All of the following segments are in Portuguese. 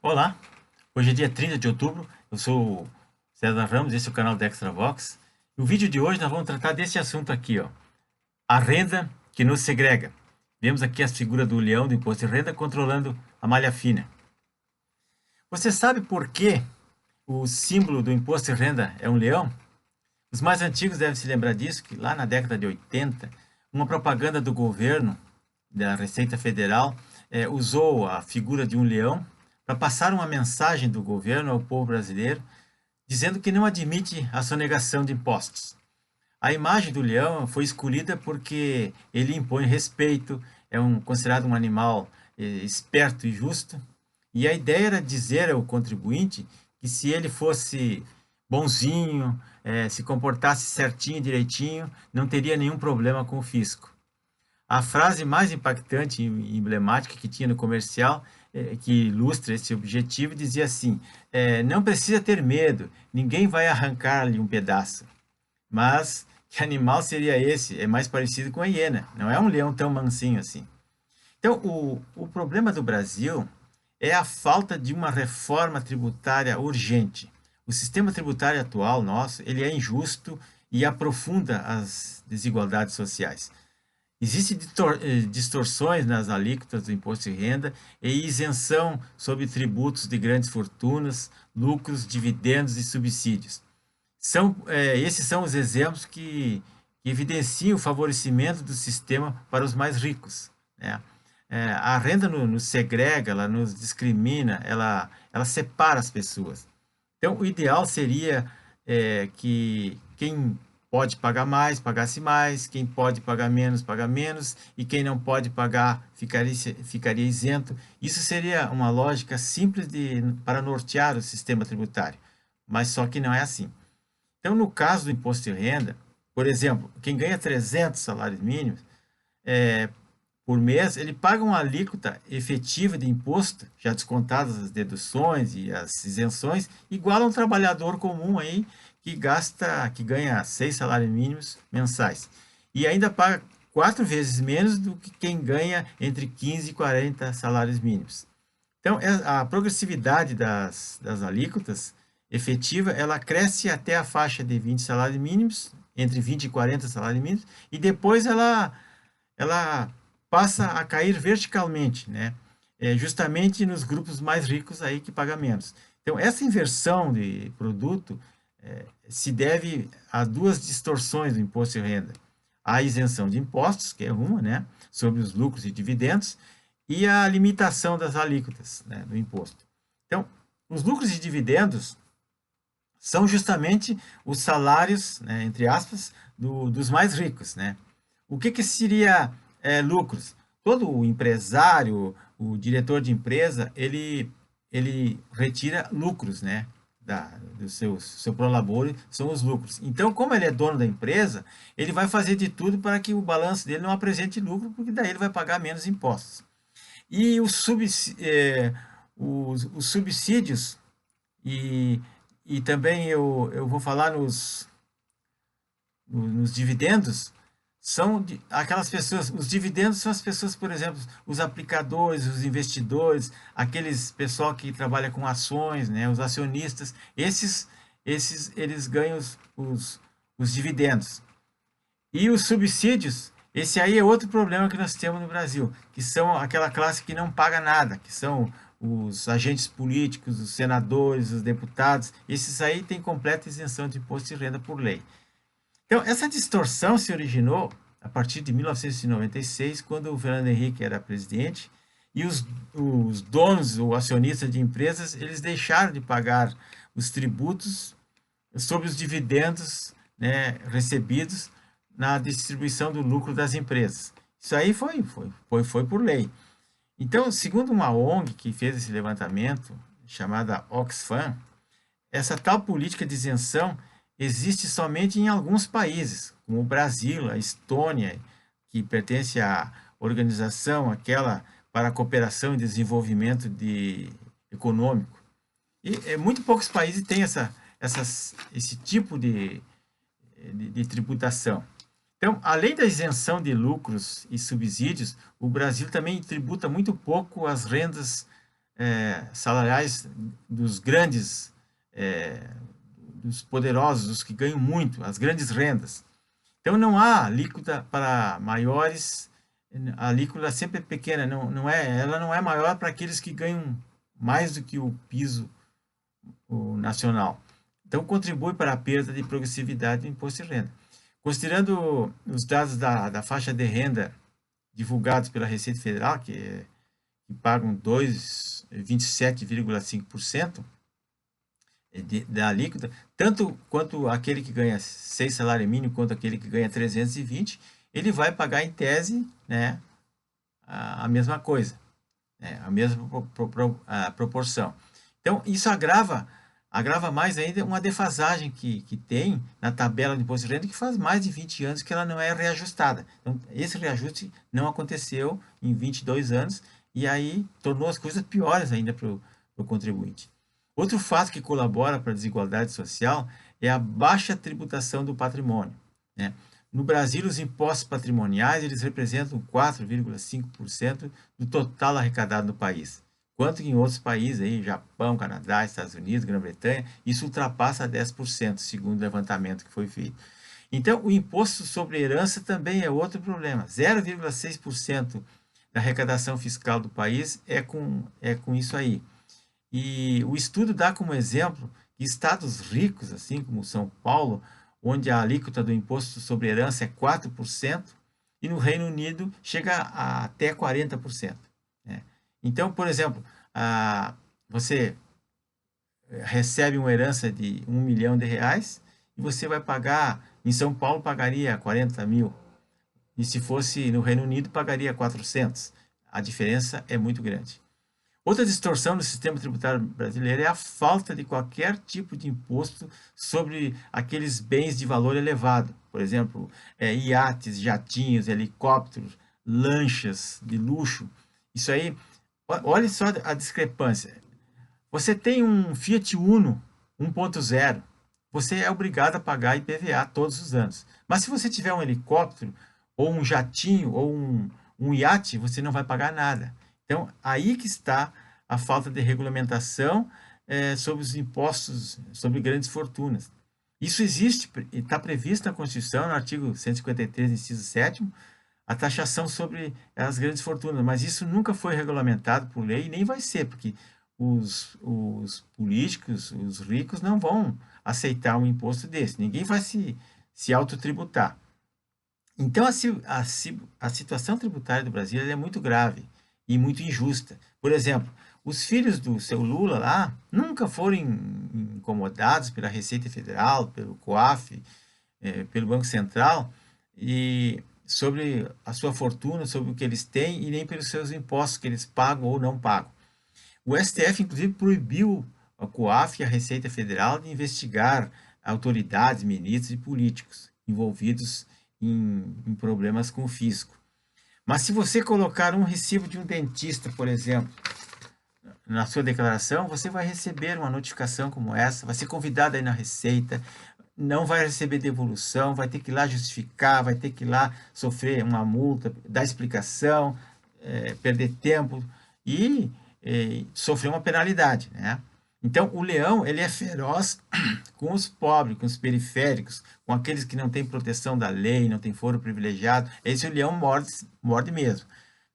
Olá, hoje é dia 30 de outubro, eu sou o César Ramos, esse é o canal da Extravox. No vídeo de hoje nós vamos tratar desse assunto aqui, ó, a renda que nos segrega. Vemos aqui as figuras do leão do imposto de renda controlando a malha fina. Você sabe por que o símbolo do imposto de renda é um leão? Os mais antigos devem se lembrar disso, que lá na década de 80, uma propaganda do governo, da Receita Federal, usou a figura de um leão para passar uma mensagem do governo ao povo brasileiro, dizendo que não admite a sonegação de impostos. A imagem do leão foi escolhida porque ele impõe respeito, considerado um animal esperto e justo, e a ideia era dizer ao contribuinte que se ele fosse bonzinho, se comportasse certinho, direitinho, não teria nenhum problema com o fisco. A frase mais impactante e emblemática que tinha no comercial, que ilustra esse objetivo, dizia assim: não precisa ter medo, ninguém vai arrancar-lhe um pedaço. Mas que animal seria esse? É mais parecido com a hiena, não é um leão tão mansinho assim. Então, o problema do Brasil é a falta de uma reforma tributária urgente. O sistema tributário atual nosso, ele é injusto e aprofunda as desigualdades sociais. Existem distorções nas alíquotas do imposto de renda e isenção sobre tributos de grandes fortunas, lucros, dividendos e subsídios. Esses são os exemplos que evidenciam o favorecimento do sistema para os mais ricos, né? A renda nos segrega, ela nos discrimina, ela separa as pessoas. Então, o ideal seria que quem pode pagar mais, pagasse mais, quem pode pagar menos, e quem não pode pagar ficaria isento. Isso seria uma lógica simples para nortear o sistema tributário, mas só que não é assim. Então, no caso do imposto de renda, por exemplo, quem ganha 300 salários mínimos por mês, ele paga uma alíquota efetiva de imposto, já descontadas as deduções e as isenções, igual a um trabalhador comum aí que ganha 6 salários mínimos mensais. E ainda paga 4 vezes menos do que quem ganha entre 15 e 40 salários mínimos. Então, a progressividade das alíquotas efetiva, ela cresce até a faixa de 20 salários mínimos, entre 20 e 40 salários mínimos, e depois ela passa a cair verticalmente, né? Justamente nos grupos mais ricos aí que pagam menos. Então, essa inversão de produto se deve a duas distorções do imposto de renda. A isenção de impostos, que é uma, né, sobre os lucros e dividendos, e a limitação das alíquotas, né, do imposto. Então, os lucros e dividendos são justamente os salários, né, entre aspas, dos mais ricos, né? O que seria lucros? Todo o empresário, o diretor de empresa, ele retira lucros, né? Do seu prolabore são os lucros. Então, como ele é dono da empresa, ele vai fazer de tudo para que o balanço dele não apresente lucro, porque daí ele vai pagar menos impostos. E os subsídios, e, e também eu vou falar nos dividendos, aquelas pessoas, os dividendos são as pessoas, por exemplo, os aplicadores, os investidores, aqueles pessoal que trabalha com ações, né, os acionistas, esses eles ganham os dividendos. E os subsídios, esse aí é outro problema que nós temos no Brasil, que são aquela classe que não paga nada, que são os agentes políticos, os senadores, os deputados, esses aí têm completa isenção de imposto de renda por lei. Então, essa distorção se originou a partir de 1996, quando o Fernando Henrique era presidente, e os donos ou acionistas de empresas, eles deixaram de pagar os tributos sobre os dividendos, né, recebidos na distribuição do lucro das empresas. Isso aí foi por lei. Então, segundo uma ONG que fez esse levantamento, chamada Oxfam, essa tal política de isenção existe somente em alguns países, como o Brasil, a Estônia, que pertence à organização aquela para a cooperação e desenvolvimento econômico. E muito poucos países têm esse tipo de tributação. Então, além da isenção de lucros e subsídios, o Brasil também tributa muito pouco as rendas salariais dos grandes, é, dos poderosos, dos que ganham muito, as grandes rendas. Então não há alíquota para maiores, a alíquota sempre é pequena, ela não é maior para aqueles que ganham mais do que o piso nacional. Então contribui para a perda de progressividade do imposto de renda. Considerando os dados da faixa de renda divulgados pela Receita Federal, que pagam 27,5% da alíquota, tanto quanto aquele que ganha 6 salário mínimo, quanto aquele que ganha 320, ele vai pagar em tese, né, a mesma coisa, né, a mesma proporção. Então, isso agrava mais ainda uma defasagem que tem na tabela de imposto de renda, que faz mais de 20 anos que ela não é reajustada. Então, esse reajuste não aconteceu em 22 anos, e aí tornou as coisas piores ainda para o contribuinte. Outro fato que colabora para a desigualdade social é a baixa tributação do patrimônio, né? No Brasil, os impostos patrimoniais eles representam 4,5% do total arrecadado no país, enquanto que em outros países, aí, Japão, Canadá, Estados Unidos, Grã-Bretanha, isso ultrapassa 10%, segundo o levantamento que foi feito. Então, o imposto sobre herança também é outro problema. 0,6% da arrecadação fiscal do país é com isso aí. E o estudo dá como exemplo que estados ricos, assim como São Paulo, onde a alíquota do imposto sobre herança é 4%, e no Reino Unido chega a até 40%. Né? Então, por exemplo, você recebe uma herança de R$ 1 milhão e você vai pagar, em São Paulo pagaria 40 mil, e se fosse no Reino Unido pagaria 400. A diferença é muito grande. Outra distorção do sistema tributário brasileiro é a falta de qualquer tipo de imposto sobre aqueles bens de valor elevado. Por exemplo, iates, jatinhos, helicópteros, lanchas de luxo. Isso aí, olha só a discrepância. Você tem um Fiat Uno 1.0, você é obrigado a pagar IPVA todos os anos. Mas se você tiver um helicóptero, ou um jatinho, ou um iate, você não vai pagar nada. Então, aí que está a falta de regulamentação sobre os impostos sobre grandes fortunas. Isso existe, está previsto na Constituição, no artigo 153, inciso 7º, a taxação sobre as grandes fortunas, mas isso nunca foi regulamentado por lei e nem vai ser, porque os políticos, os ricos, não vão aceitar um imposto desse. Ninguém vai se autotributar. Então, a situação tributária do Brasil é muito grave e muito injusta. Por exemplo, os filhos do seu Lula lá nunca foram incomodados pela Receita Federal, pelo COAF, pelo Banco Central, e sobre a sua fortuna, sobre o que eles têm, e nem pelos seus impostos que eles pagam ou não pagam. O STF, inclusive, proibiu a COAF e a Receita Federal de investigar autoridades, ministros e políticos envolvidos em problemas com o fisco. Mas se você colocar um recibo de um dentista, por exemplo, na sua declaração, você vai receber uma notificação como essa, vai ser convidado aí na Receita, não vai receber devolução, vai ter que ir lá justificar, vai ter que ir lá sofrer uma multa, dar explicação, perder tempo e sofrer uma penalidade, né? Então, o leão, ele é feroz com os pobres, com os periféricos, com aqueles que não têm proteção da lei, não têm foro privilegiado. Esse o leão morde mesmo,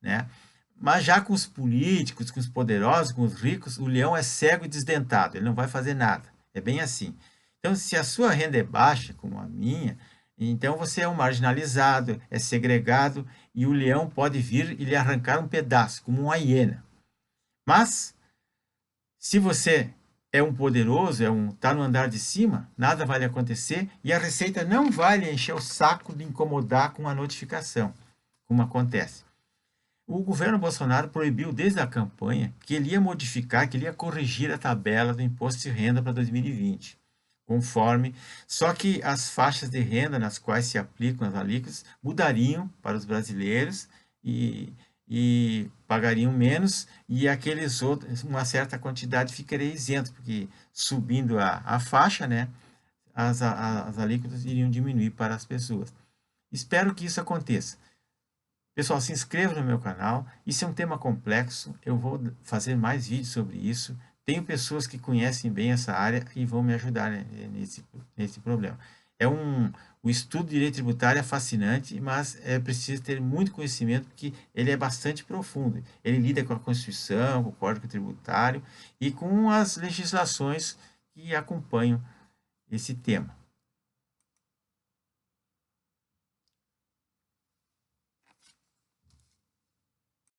né? Mas já com os políticos, com os poderosos, com os ricos, o leão é cego e desdentado, ele não vai fazer nada. É bem assim. Então, se a sua renda é baixa, como a minha, então você é um marginalizado, é segregado, e o leão pode vir e lhe arrancar um pedaço, como uma hiena. Mas, se você é um poderoso, tá no andar de cima, nada vai lhe acontecer, e a Receita não vai lhe encher o saco de incomodar com a notificação, como acontece. O governo Bolsonaro proibiu desde a campanha que ele ia modificar, que ele ia corrigir a tabela do imposto de renda para 2020, conforme, só que as faixas de renda nas quais se aplicam as alíquotas mudariam para os brasileiros e pagariam menos, e aqueles outros, uma certa quantidade ficaria isento, porque subindo a faixa, né, as alíquotas iriam diminuir para as pessoas. Espero que isso aconteça. Pessoal, se inscreva no meu canal. Isso é um tema complexo. Eu vou fazer mais vídeos sobre isso. Tenho pessoas que conhecem bem essa área e vão me ajudar, né, nesse problema. O estudo de direito tributário é fascinante, mas é preciso ter muito conhecimento, porque ele é bastante profundo. Ele lida com a Constituição, com o Código Tributário e com as legislações que acompanham esse tema.